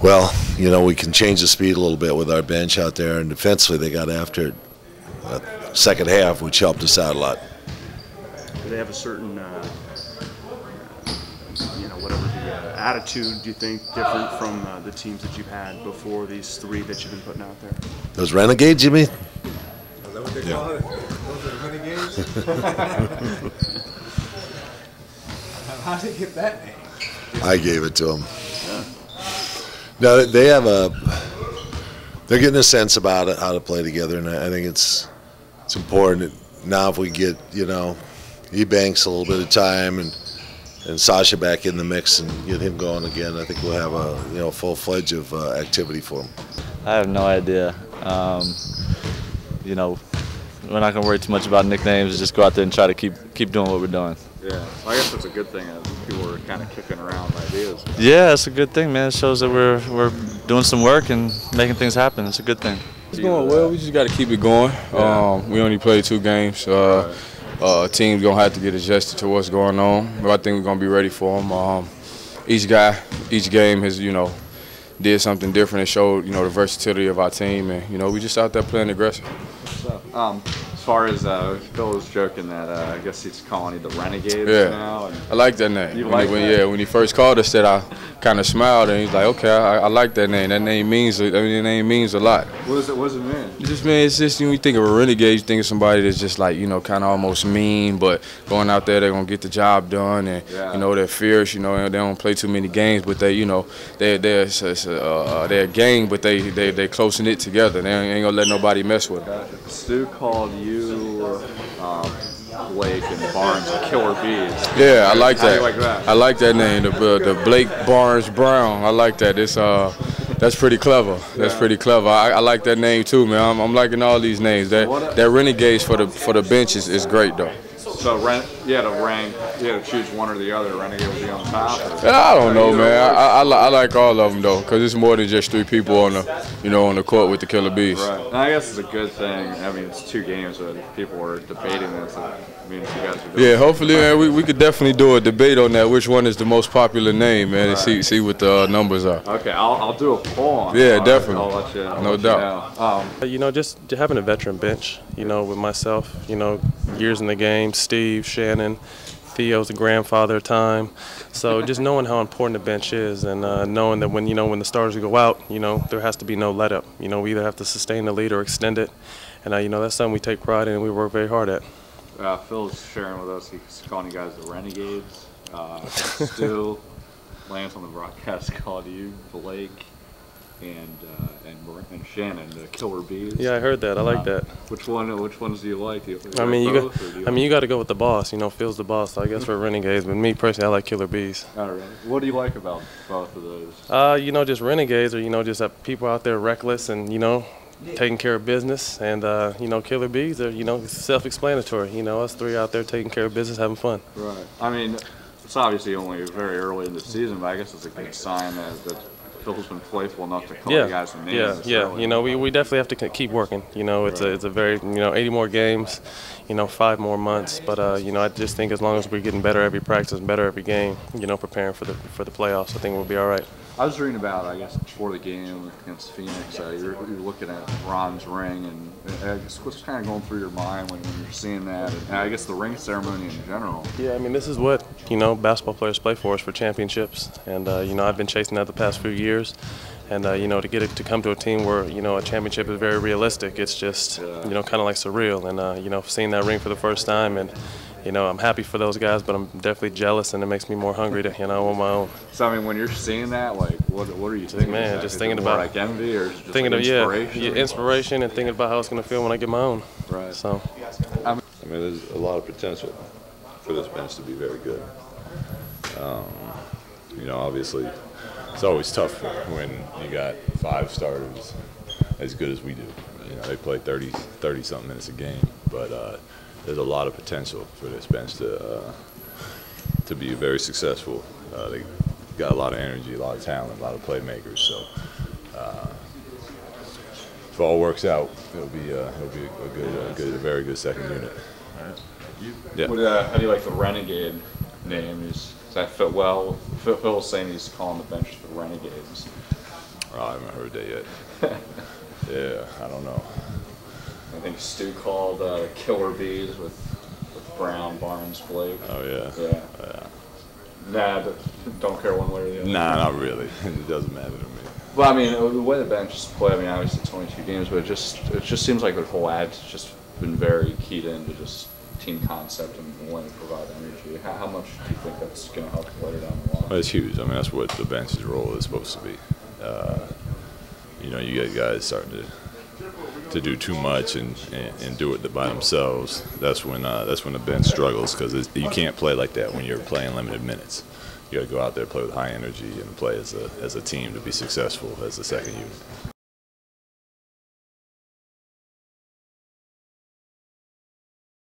Well, you know, we can change the speed a little bit with our bench out there, and defensively they got after it second half, which helped us out a lot. Do they have a certain, whatever the attitude, do you think, different from the teams that you've had before these three that you've been putting out there? Those Renegades, you mean? Is that what they call it? Those are the Renegades? How did they get that name? I gave it to them. No, they have they're getting a sense about it, how to play together, and I think it's important. Now if we get, Ebanks a little bit of time and Sasha back in the mix and get him going again, I think we'll have a full fledged of activity for him. I have no idea. We're not going to worry too much about nicknames. Just go out there and try to keep doing what we're doing. Yeah, I guess that's a good thing. People are kind of kicking around ideas. Yeah, it's a good thing, man. It shows that we're doing some work and making things happen. It's a good thing. It's going well. We just got to keep it going. Yeah. We only played 2 games. Team's going to have to get adjusted to what's going on. But I think we're going to be ready for them. Each game has, did something different and showed, the versatility of our team. And, we just out there playing aggressive. As far as Phil was joking that I guess he's calling you the Renegades now. And I like that name. When he first called us, I kind of smiled and he's like, okay, I like that name. That name means a lot. What does it mean? It's just when you think of a renegade, you think of somebody that's just like kind of almost mean, but going out there they're gonna get the job done, and they're fierce. They don't play too many games, but they're a gang, but they close knit together. They ain't gonna let nobody mess with them. Stu called you, Blake, and Barnes Killer Bees. Yeah, I like that. How do you like that? I like that name, the Blake Barnes Brown. I like that. That's pretty clever. That's pretty clever. I like that name too, man. I'm liking all these names. That Renegades for the bench is great though. So you had to choose one or the other. Renegade would be on top. I don't know, man. I like all of them though, because it's more than just 3 people on the court with the Killer Bees. Right. And I guess it's a good thing. I mean, it's 2 games, but if people were debating this, it means you guys are doing. Yeah, hopefully, man, we could definitely do a debate on that. Which one is the most popular name, man? And see what the numbers are. Okay, I'll do a poll on Yeah, definitely. I'll let you. No doubt. Just having a veteran bench, with myself, years in the game, Steve, Shannon, Theo's the grandfather time. So just knowing how important the bench is, and knowing that when the stars go out, there has to be no let up. We either have to sustain the lead or extend it, and that's something we take pride in and we work very hard at. Phil's sharing with us. He's calling you guys the Renegades. Stu, Lance on the broadcast called you Blake, and Shannon, the Killer Bees. Yeah, I heard that. I like that. Which ones do you like? You got to go with the boss. Phil's the boss. So I guess we're Renegades, but me personally, I like Killer Bees. Oh, really? What do you like about both of those? Just Renegades are just people out there reckless and taking care of business, and Killer Bees are self-explanatory. Us 3 out there taking care of business, having fun. Right. I mean, it's obviously only very early in the season, but I guess it's a good sign that Phil's been playful enough to call you guys some names. Yeah. We definitely have to keep working. It's a very 80 more games, 5 more months. But I just think as long as we're getting better every practice and better every game, preparing for the playoffs, I think we'll be all right. I was reading about, I guess, before the game against Phoenix, you're looking at Ron's ring, and I guess what's kind of going through your mind when you're seeing that, and I guess the ring ceremony in general. Yeah, I mean, this is what, basketball players play for, is for championships, and, I've been chasing that the past few years, and, to get it to come to a team where, a championship is very realistic, it's just, kind of like surreal, and, seeing that ring for the first time, and, I'm happy for those guys, but I'm definitely jealous, and it makes me more hungry to, on my own. So, I mean, when you're seeing that, like, what are you thinking? Man, just thinking about like envy or just thinking like inspiration? Inspiration, and thinking about how it's going to feel when I get my own. Right. So, I mean, there's a lot of potential for this bench to be very good. Obviously, it's always tough when you got 5 starters as good as we do. They play 30-something minutes a game, but there's a lot of potential for this bench to be very successful. They got a lot of energy, a lot of talent, a lot of playmakers. So if it all works out, it'll be a very good second unit. All right. Yeah. How do you like the Renegade name? Does that fit well? Phil's saying he's calling the bench the Renegades. Oh, I haven't heard that yet. Yeah, I don't know. I think Stu called killer bees with Brown, Barnes, Blake. Oh, yeah. Yeah. Nah, don't care one way or the other. Nah, not really. It doesn't matter to me. Well, I mean, the way the bench is played, I mean, obviously it's only 2 games, but it just seems like the whole ad's just been very keyed into just team concept and wanting to provide energy. How much do you think that's going to help later down the line? Well, it's huge. I mean, that's what the bench's role is supposed to be. You know, you get guys starting to do too much and do it by themselves. That's when the bench struggles, because you can't play like that when you're playing limited minutes. You got to go out there, play with high energy, and play as a team to be successful as a second unit.